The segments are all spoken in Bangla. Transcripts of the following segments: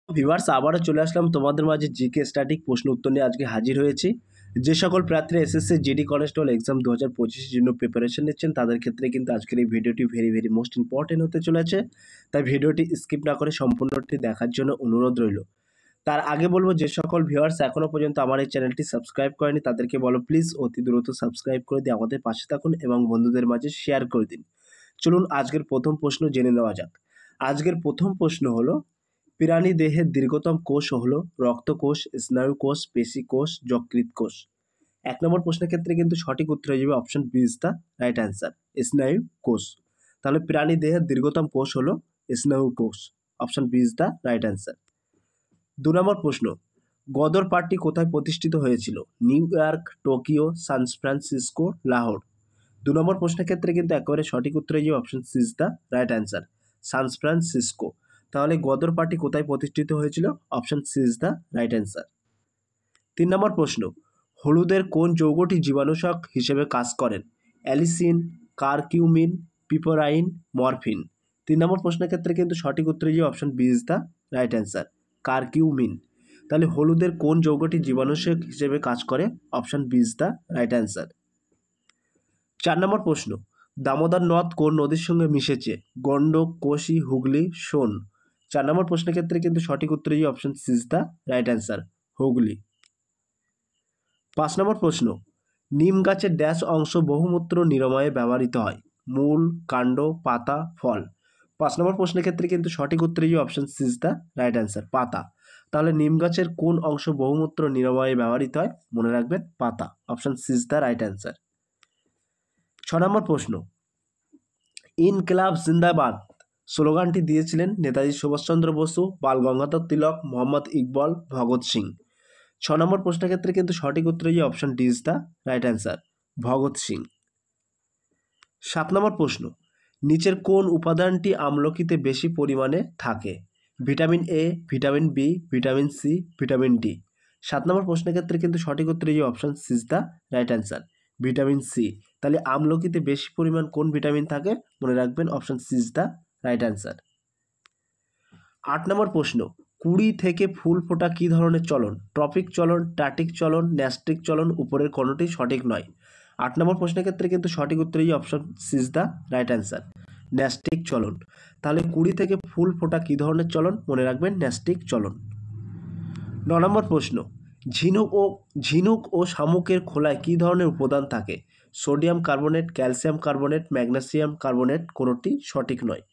ভিউয়ার্স আবারও চলে আসলাম তোমাদের মাঝে জিকে স্ট্যাটিক প্রশ্ন উত্তর নিয়ে আজকে হাজির হয়েছি। যে সকল প্রার্থীরা এসএসসি জিডি কনস্টেবল এক্সাম 2025 জন্য প্রিপারেশন নিচ্ছেন তাদের ক্ষেত্রে কিন্তু আজকের এই ভিডিওটি ভেরি মোস্ট ইম্পর্টেন্ট হতে চলেছে। তাই ভিডিওটি স্কিপ না করে সম্পূর্ণটি দেখার জন্য অনুরোধ রইল। তার আগে বলবো, যে সকল ভিউয়ার্স এখনো পর্যন্ত আমার এই চ্যানেলটি সাবস্ক্রাইব করেনি তাদেরকে বলো প্লিজ অতি দ্রুত সাবস্ক্রাইব করে দিয়ে আমাদের পাশে থাকুন এবং বন্ধুদের মাঝে শেয়ার করে দিন। চলুন আজকের প্রথম প্রশ্ন জেনে নেওয়া যাক। আজকের প্রথম প্রশ্ন হলো, প্রাণী দেহের দীর্ঘতম কোষ হলো রক্তকোষ, স্নায়ু কোষ, পেশি কোষ, যকৃৎ কোষ। 1 নম্বর প্রশ্নের ক্ষেত্রে কিন্তু সঠিক উত্তর হয়ে যাবে option B is the right answer, স্নায়ু কোষ। তাহলে প্রাণী দেহের দীর্ঘতম কোষ হলো স্নায়ু কোষ, option B is the right answer. 2 নম্বর প্রশ্ন, গদর পার্টি কোথায় প্রতিষ্ঠিত হয়েছিল? New York, Tokyo, San Francisco, Lahore. 2 নম্বর প্রশ্নের ক্ষেত্রে কিন্তু একেবারে সঠিক উত্তর হয়ে যাবে option C is the right answer, San Francisco. তাহলে গদর পার্টি কোথায় প্রতিষ্ঠিত হয়েছিল? Option C is the right answer. 3 নম্বর প্রশ্ন, হলুদের কোন যৌগটি জীবাণুশক হিসেবে কাজ করেন? Allicin, curcumin, piperine, morphine. 3 নম্বর প্রশ্নের ক্ষেত্রে কিন্তু সঠিক উত্তর হয়ে যাবে option B is the right answer, curcumin. তাহলে হলুদের কোন যৌগটি জীবাণুশক হিসেবে কাজ করে? Option B is the right answer. 4 নম্বর প্রশ্ন, দামোদর নদ কোন নদীর সঙ্গে মিশেছে? গণ্ডক, কোশি, হুগলি, সোন। 4 নম্বর প্রশ্নের ক্ষেত্রে কিন্তু সঠিক উত্তর হয়ে option C is the right answer, Hooghly. 5 নম্বর প্রশ্ন, নিম গাছের ড্যাশ অংশ বহুমূত্র নিরাময়ে ব্যবহৃত হয়? মূল, কাণ্ড, পাতা, ফল। 5 নম্বর প্রশ্নের ক্ষেত্রে কিন্তু সঠিক উত্তর হয়ে option C is the right answer, পাতা। তাহলে নিম গাছের কোন অংশ বহুমূত্র নিরাময়ে ব্যবহৃত হয়? মনে রাখবেন পাতা, option C is the right answer. 6 নম্বর প্রশ্ন, ইনকিলাব জিন্দাবাদ স্লোগানটি দিয়েছিলেন নেতাজি সুভাষচন্দ্র বসু, বাল গঙ্গাধর তিলক, মোহাম্মদ ইকবাল, ভগৎ সিং। 6 নম্বর প্রশ্নের ক্ষেত্রে কিন্তু সঠিক উত্তর হয়ে option D is the right answer, Bhagat Singh. 7 নম্বর প্রশ্ন, নিচের কোন উপাদানটি আমলকিতে বেশি পরিমাণে থাকে? Vitamin A, vitamin B, vitamin C, vitamin D. 7 নম্বর প্রশ্নের ক্ষেত্রে কিন্তু সঠিক উত্তর হয়ে option C is the right answer, vitamin C. তাহলে আমলকিতে বেশি পরিমাণ কোন ভিটামিন থাকে? মনে রাখবেন option C is the right answer. 8 নম্বর প্রশ্ন, কুড়ি থেকে ফুল ফোটা কী ধরনের চলন? ট্রপিক চলন, স্ট্যাটিক চলন, ন্যাস্টিক চলন, উপরের কোনোটি সঠিক নয়। 8 নম্বর প্রশ্নের ক্ষেত্রে কিন্তু সঠিক উত্তর হয়ে option C is the right answer, nastic চলন। তাহলে কুড়ি থেকে ফুল ফোটা কী ধরনের চলন? মনে রাখবেন ন্যাস্টিক চলন। 9 নম্বর প্রশ্ন, ঝিনুক ও শামুকের খোলায় কী ধরনের উপাদান থাকে? Sodium carbonate, calcium carbonate, magnesium carbonate, কোনোটি সঠিক নয়।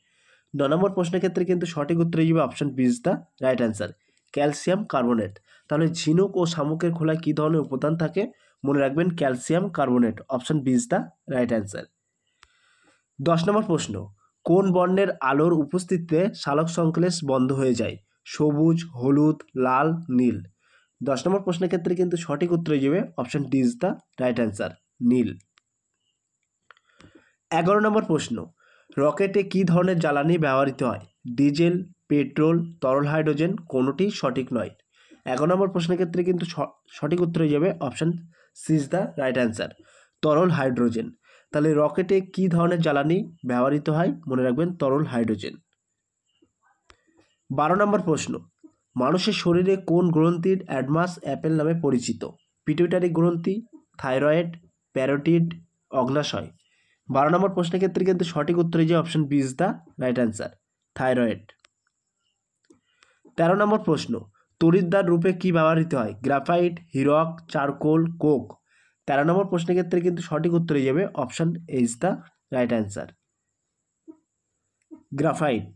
9 নম্বর প্রশ্নের ক্ষেত্রে কিন্তু সঠিক উত্তর হয়ে যাবে option B is the right answer, calcium carbonate. তাহলে ঝিনুক ও শামুকের খোলায় কী ধরনের উপাদান থাকে? মনে রাখবেন calcium carbonate, option B is the right answer. 10 নম্বর প্রশ্ন, কোন বর্ণের আলোর উপস্থিতিতে সালোক সংশ্লেষ বন্ধ হয়ে যায়? সবুজ, হলুদ, লাল, নীল। 10 নম্বর প্রশ্নের ক্ষেত্রে কিন্তু সঠিক উত্তর হয়ে যাবে option D is the right answer, নীল। 11 নম্বর প্রশ্ন, রকেটে কী ধরনের জ্বালানি ব্যবহৃত হয়? ডিজেল, পেট্রোল, তরল হাইড্রোজেন, কোনোটি সঠিক নয়। 11 নম্বর প্রশ্নের ক্ষেত্রে কিন্তু সঠিক উত্তর হয়ে যাবে option C is the right answer, তরল হাইড্রোজেন। তাহলে রকেটে কী ধরনের জ্বালানি ব্যবহৃত হয়? মনে রাখবেন তরল হাইড্রোজেন। 12 নম্বর প্রশ্ন, মানুষের শরীরে কোন গ্রন্থির অ্যাডমাস অ্যাপেল নামে পরিচিত? পিটুইটারি গ্রন্থি, থাইরয়েড, প্যারোটিড, অগ্নাশয়। 12 নম্বর প্রশ্নের ক্ষেত্রে কিন্তু সঠিক উত্তর হয়ে যায় option B is the right answer, thyroid. 13 নম্বর প্রশ্ন, তড়িৎদ্বার রূপে কি ব্যবহৃত হয়? গ্রাফাইট, হিরক, চারকোল, কোক। 13 নম্বর প্রশ্নের ক্ষেত্রে কিন্তু সঠিক উত্তর হয়ে যাবে option A is the right answer, graphite.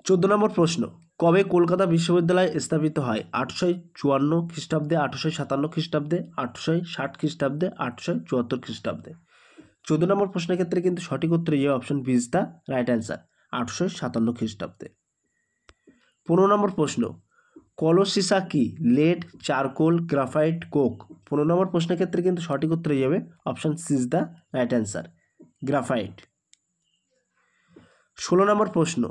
14 নম্বর প্রশ্ন, কবে কলকাতা বিশ্ববিদ্যালয় স্থাপিত হয়? 854 খ্রিস্টাব্দে, 857 খ্রিস্টাব্দে, 860 খ্রিস্টাব্দে, 874 খ্রিস্টাব্দে। 14 নম্বর প্রশ্নের ক্ষেত্রে কিন্তু সঠিক উত্তর হয়ে যাবে option B is the right answer, 857 খ্রিস্টাব্দে। 15 নম্বর প্রশ্ন, কলসিসা কি? Lead, charcoal, graphite, coke. 15 নম্বর প্রশ্নের ক্ষেত্রে কিন্তু সঠিক উত্তর হয়ে যাবে option C is the right answer, graphite. 16 নম্বর প্রশ্ন,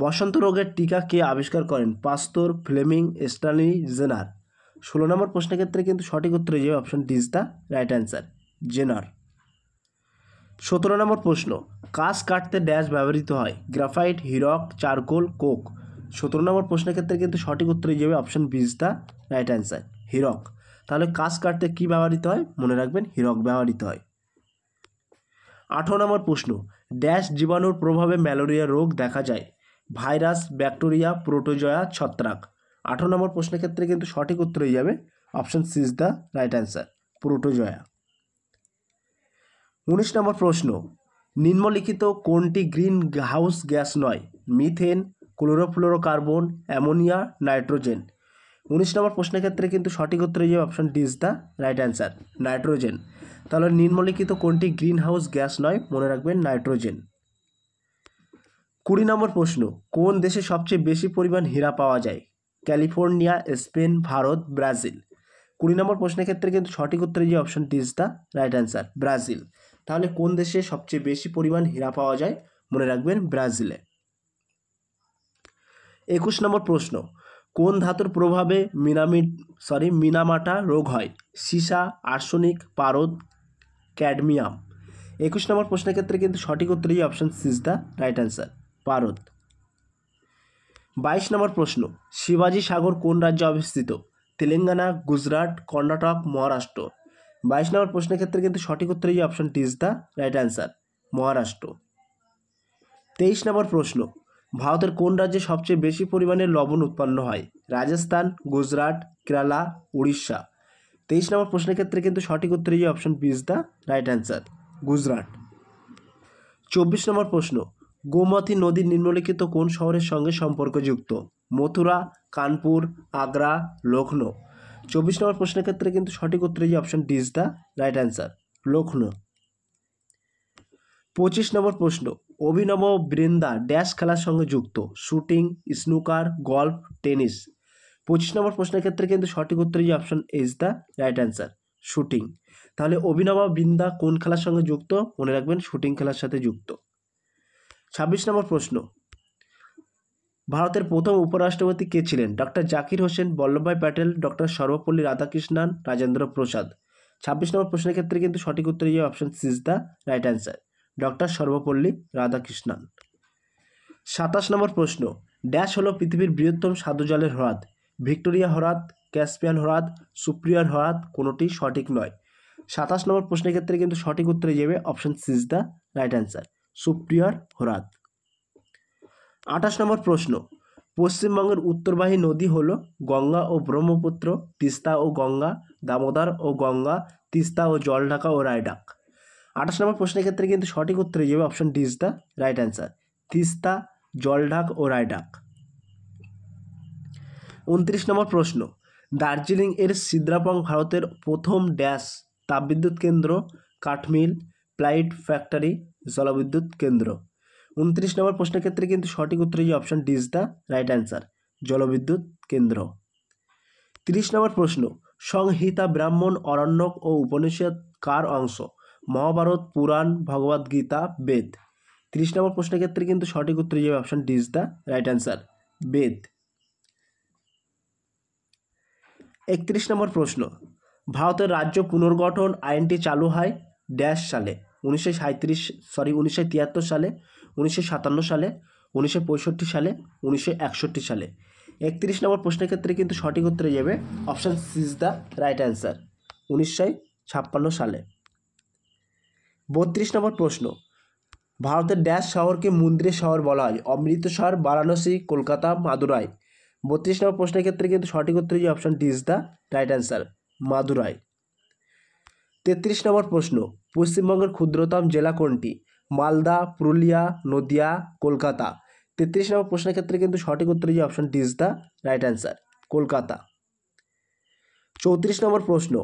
বসন্ত রোগের টিকা কে আবিষ্কার করেন? পাস্তুর, ফ্লেমিং, স্ট্যানলি, জেনার। 16 নম্বর প্রশ্নের ক্ষেত্রে কিন্তু সঠিক উত্তর হয়ে যাবে option D is the right answer, Jenner. 17 নম্বর প্রশ্ন, কাঠ কাটতে ড্যাশ ব্যবহৃত হয়? গ্রাফাইট, হিরক, চারকোল, কোক। 17 নম্বর প্রশ্নের ক্ষেত্রে কিন্তু সঠিক উত্তর হয়ে যাবে option B is the right answer, হিরক। তাহলে কাঠ কাটতে কী ব্যবহৃত হয়? মনে রাখবেন হিরক ব্যবহৃত হয়। 18 নম্বর প্রশ্ন, ড্যাশ জীবাণুর প্রভাবে ম্যালেরিয়া রোগ দেখা যায়? ভাইরাস, ব্যাকটেরিয়া, প্রোটোজোয়া, ছত্রাক। 18 নম্বর প্রশ্নের ক্ষেত্রে কিন্তু সঠিক উত্তর হয়ে যাবে option C is the right answer, protozoa. 19 নম্বর প্রশ্ন, নিম্নলিখিত কোনটি গ্রিন হাউস গ্যাস নয়? Methane, chlorofluorocarbon, ammonia, nitrogen. 19 নম্বর প্রশ্নের ক্ষেত্রে কিন্তু সঠিক উত্তর হয়ে যাবে option D is the right answer, nitrogen. তাহলে নিম্নলিখিত কোনটি গ্রিন হাউস গ্যাস নয়? মনে রাখবেন নাইট্রোজেন। 20 নম্বর প্রশ্ন, কোন দেশে সবচেয়ে বেশি পরিমাণ হীরা পাওয়া যায়? California, Spain, Bharat, Brazil. 20 নম্বর প্রশ্নের ক্ষেত্রে কিন্তু সঠিক উত্তর হয়ে যাবে option D is the right answer, Brazil. তাহলে কোন দেশে সবচেয়ে বেশি পরিমাণ হীরা পাওয়া যায়? মনে রাখবেন ব্রাজিলে। 21 নম্বর প্রশ্ন, কোন ধাতুর প্রভাবে মিনামাটা রোগ হয়? সীসা, আর্সেনিক, পারদ, ক্যাডমিয়াম। 21 নম্বর প্রশ্নের ক্ষেত্রে কিন্তু সঠিক উত্তর হয়ে option C is the right answer, পারদ। 22 নম্বর প্রশ্ন, শিবাজি সাগর কোন রাজ্যে অবস্থিত? তেলেঙ্গানা, গুজরাট, কর্ণাটক, মহারাষ্ট্র। 22 নম্বর প্রশ্নের ক্ষেত্রে কিন্তু সঠিক উত্তর হয়ে option D is the right answer, Maharashtra. 23 নম্বর প্রশ্ন, ভারতের কোন রাজ্যে সবচেয়ে বেশি পরিমাণে লবণ উৎপন্ন হয়? রাজস্থান, গুজরাট, কেরালা, উড়িষ্যা। 23 নম্বর প্রশ্নের ক্ষেত্রে কিন্তু সঠিক উত্তর হয়ে option B is the right answer, Gujarat. 24 number প্রশ্ন, গোমতী নদী নিম্নলিখিত কোন শহরের সঙ্গে সম্পর্কযুক্ত? মথুরা, কানপুর, আগ্রা, লখনৌ। 24 নম্বর প্রশ্নের ক্ষেত্রে কিন্তু সঠিক উত্তর হয়ে option D is the right answer, Lucknow. 25 নম্বর প্রশ্ন, অভিনব বৃন্দা ড্যাশ খেলার সঙ্গে যুক্ত? Shooting, snooker, golf, tennis. 25 নম্বর প্রশ্নের ক্ষেত্রে কিন্তু সঠিক উত্তর হয়ে option is the right answer, shooting. তাহলে অভিনব বৃন্দা কোন খেলার সঙ্গে যুক্ত? মনে রাখবেন শুটিং খেলার সাথে যুক্ত। 26 নম্বর প্রশ্ন, ভারতের প্রথম উপরাষ্ট্রপতি কে ছিলেন? Doctor Zakir Hussain, Vallabhbhai Patel, doctor Sarvepalli Radhakrishnan, Rajendra Prasad. 26 number প্রশ্নের ক্ষেত্রে কিন্তু সঠিক উত্তর হয়ে option C is the right answer, doctor Sarvepalli Radhakrishnan. 27 number প্রশ্ন, ড্যাশ হলো পৃথিবীর বৃহত্তম স্বাদু জলের হ্রদ? ভিক্টোরিয়া হ্রদ, ক্যাসপিয়ান হ্রদ, সুপ্রিয়র হ্রদ, কোনোটি সঠিক নয়। 27 নম্বর প্রশ্নের ক্ষেত্রে কিন্তু সঠিক উত্তর হয়ে যাবে option C is the right answer, Superior হ্রদ। 28 নম্বর প্রশ্ন, পশ্চিমবঙ্গের উত্তরবাহী নদী হলো গঙ্গা ও ব্রহ্মপুত্র, তিস্তা ও গঙ্গা, দামোদর ও গঙ্গা, তিস্তা ও জলঢাকা ও রায়ডাক। 28 নম্বর প্রশ্নের ক্ষেত্রে কিন্তু সঠিক উত্তর হয়ে যাবে option D is the right answer, Teesta, Jaldhaka ও রায়ডাক। 29 নম্বর প্রশ্ন, দার্জিলিং এর সিদ্রাপং ভারতের প্রথম ড্যাশ তাপবিদ্যুৎ কেন্দ্র? কাঠমিল, প্লাইট ফ্যাক্টরি, জলবিদ্যুৎ কেন্দ্র। 29 নম্বর প্রশ্নের ক্ষেত্রে কিন্তু সঠিক উত্তর হয়ে option D is the right answer, জলবিদ্যুৎ কেন্দ্র। 30 নম্বর প্রশ্ন, সংহিতা, ব্রাহ্মণ, অরণ্যক ও উপনিষদ কার অংশ? মহাভারত, পুরাণ, ভগবদ গীতা, বেদ। 30 নম্বর প্রশ্নের ক্ষেত্রে কিন্তু সঠিক উত্তর হয়ে যাবে option D is the right answer, Veda. 31 নম্বর প্রশ্ন, ভারতের রাজ্য পুনর্গঠন আইনটি চালু হয় ড্যাশ সালে? 1973 সালে, 1957 সালে, 1965 সালে, 1961 সালে। 31 নম্বর প্রশ্নের ক্ষেত্রে কিন্তু সঠিক উত্তর হয়ে যাবে option C is the right answer, 1956 সালে। 32 নম্বর প্রশ্ন, ভারতের ড্যাশ শহরকে মন্দিরের শহর বলা হয়? অমৃতসর, বারাণসী, কলকাতা, মাদুরাই। 32 নম্বর প্রশ্নের ক্ষেত্রে কিন্তু সঠিক উত্তর হয়ে option D is the right answer, Madurai. 33 নম্বর প্রশ্ন, পশ্চিমবঙ্গের ক্ষুদ্রতম জেলা কোনটি? মালদা, পুরুলিয়া, নদিয়া, কলকাতা। 33 নম্বর প্রশ্নের ক্ষেত্রে কিন্তু সঠিক উত্তর হয়ে option D is the right answer, Kolkata. 34 নম্বর প্রশ্ন,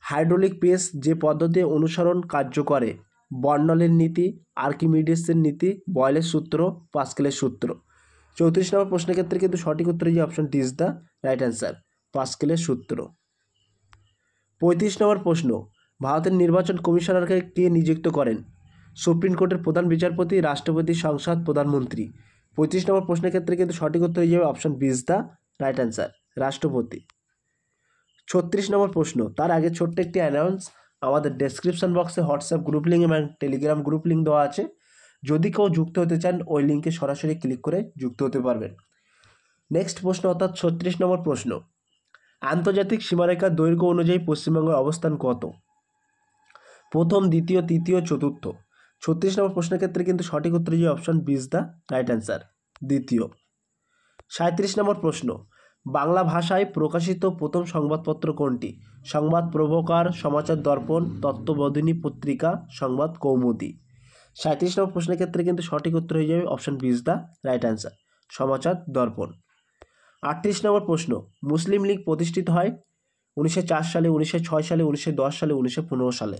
হাইড্রোলিক প্রেস যে পদ্ধতি অনুসরণ কার্য করে? বর্নলের নীতি, আর্কিমিডিসের নীতি, বয়েলের সূত্র, পাস্কেলের সূত্র। 34 নম্বর প্রশ্নের ক্ষেত্রে কিন্তু সঠিক উত্তর হয়ে option D is the right answer, পাস্কেলের সূত্র। 35 নম্বর প্রশ্ন, ভারতের নির্বাচন কমিশনারকে কে নিযুক্ত করেন? সুপ্রিম কোর্টের প্রধান বিচারপতি, রাষ্ট্রপতি, সংসদ, প্রধানমন্ত্রী। 35 নম্বর প্রশ্নের ক্ষেত্রে কিন্তু সঠিক উত্তর হয়ে যাবে option B is the right answer, রাষ্ট্রপতি। 36 নম্বর প্রশ্ন, তার আগে ছোট্ট একটি অ্যানাউন্স, আমাদের ডেসক্রিপশন বক্সে হোয়াটসঅ্যাপ গ্রুপ লিঙ্ক এবং টেলিগ্রাম গ্রুপ লিঙ্ক দেওয়া আছে। যদি কেউ যুক্ত হতে চান ওই লিঙ্কে সরাসরি ক্লিক করে যুক্ত হতে পারবেন। নেক্সট প্রশ্ন অর্থাৎ 36 নম্বর প্রশ্ন, আন্তর্জাতিক সীমারেখার দৈর্ঘ্য অনুযায়ী পশ্চিমবঙ্গের অবস্থান কত? প্রথম, দ্বিতীয়, তৃতীয়, চতুর্থ। 36 নম্বর প্রশ্নের ক্ষেত্রে কিন্তু সঠিক উত্তর যে option B is the right answer, দ্বিতীয়। 37 নম্বর প্রশ্ন, বাংলা ভাষায় প্রকাশিত প্রথম সংবাদপত্র কোনটি? সংবাদ প্রভাকর, সমাচার দর্পণ, তত্ত্ববোধিনী পত্রিকা, সংবাদ কৌমুদী। 37 নম্বর প্রশ্নের ক্ষেত্রে কিন্তু সঠিক উত্তর হয়ে যাবে option B is the right answer, Samachar Darpan. 38 নম্বর প্রশ্ন, মুসলিম লীগ প্রতিষ্ঠিত হয় 1904 সালে, 1906 সালে, 1910 সালে, 1915 সালে।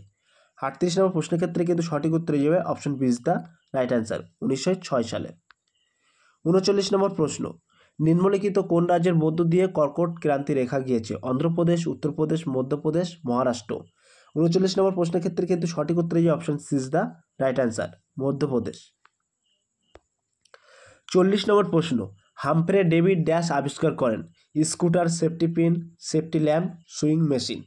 38 নম্বর প্রশ্নের ক্ষেত্রে কিন্তু সঠিক উত্তর হয়ে যাবে option B is the right answer, 1906 সালে। 39 নম্বর প্রশ্ন, নিম্নলিখিত কোন রাজ্যের মধ্য দিয়ে কর্কট ক্রান্তি রেখা গিয়েছে? অন্ধ্রপ্রদেশ, উত্তরপ্রদেশ, মধ্যপ্রদেশ, মহারাষ্ট্র। 39 নম্বর প্রশ্নের ক্ষেত্রে কিন্তু সঠিক উত্তর হয়ে যাবে option C is the right answer, Madhya Pradesh. 40 number প্রশ্ন, হামফ্রে ডেভিড ড্যাশ আবিষ্কার করেন? Scooter, safety pin, safety lamp, sewing machine.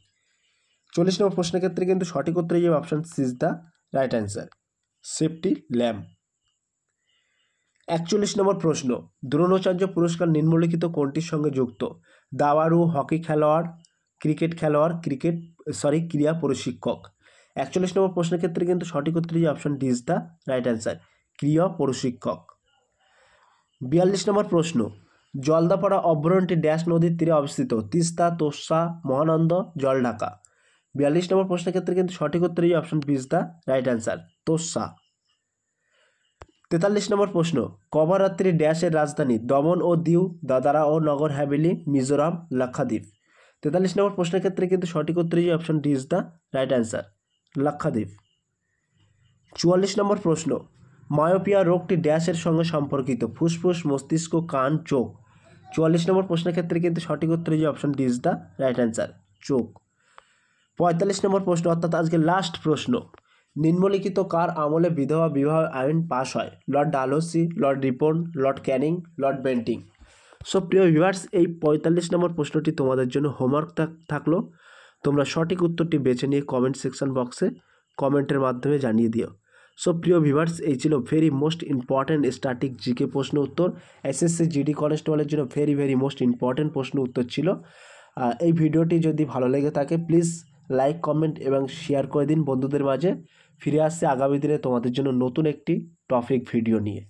40 number প্রশ্নের ক্ষেত্রে কিন্তু সঠিক উত্তর হয়ে যাবে option C is the right answer, safety lamp. 41 number প্রশ্ন, দ্রোণাচার্য পুরস্কার নিম্নলিখিত কোনটির সঙ্গে যুক্ত? দাবাড়ু, হকি খেলোয়াড়, ক্রিকেট খেলোয়াড়, ক্রীড়া প্রশিক্ষক। 41 নম্বর প্রশ্নের ক্ষেত্রে কিন্তু সঠিক উত্তর হয়ে option D is the right answer, ক্রীড়া প্রশিক্ষক। 42 নম্বর প্রশ্ন, জলদাপাড়া অভয়ারণ্যটি ড্যাশ নদীর তীরে অবস্থিত? তিস্তা, তোর্ষা, মহানন্দ, জলঢাকা। 42 নম্বর প্রশ্নের ক্ষেত্রে কিন্তু সঠিক উত্তর হয়ে option B is the right answer, Torsa. 43 number প্রশ্ন, কভারাত্রি ড্যাশের রাজধানী? দমন ও দিউ, দাদরা ও নগর হাভেলি, মিজোরাম, লাক্ষাদ্বীপ। 43 নম্বর প্রশ্নের ক্ষেত্রে কিন্তু সঠিক উত্তর হয়ে option D is the right answer, Lakshadweep. 44 নম্বর প্রশ্ন, মায়োপিয়া রোগটি ড্যাশের সঙ্গে সম্পর্কিত? ফুসফুস, মস্তিষ্ক, কান, চোখ। 44 নম্বর প্রশ্নের ক্ষেত্রে কিন্তু সঠিক উত্তর হয়ে option D is the right answer, চোখ। 45 নম্বর প্রশ্ন অর্থাৎ আজকে লাস্ট প্রশ্ন, নিম্নলিখিত কার আমলে বিধবা বিবাহ আইন পাস হয়? Lord Dalhousie, Lord Ripon, Lord Canning, Lord Bentinck. So প্রিয় ভিউয়ার্স, এই 45 নম্বর প্রশ্নটি তোমাদের জন্য হোমওয়ার্ক থাকলো। তোমরা সঠিক উত্তরটি বেছে নিয়ে কমেন্ট সেকশন বক্সে কমেন্টের মাধ্যমে জানিয়ে দিও। সো প্রিয় ভিউয়ার্স, এই ছিল very most important static GK প্রশ্ন উত্তর। এসএসসি জিডি কনস্টেবলের জন্য ভেরি মোস্ট ইম্পর্ট্যান্ট প্রশ্ন উত্তর ছিল। এই ভিডিওটি যদি ভালো লেগে থাকে প্লিজ লাইক, কমেন্ট এবং শেয়ার করে দিন বন্ধুদের মাঝে। ফিরে আসছে আগামী দিনে তোমাদের জন্য নতুন একটি টপিক ভিডিও নিয়ে।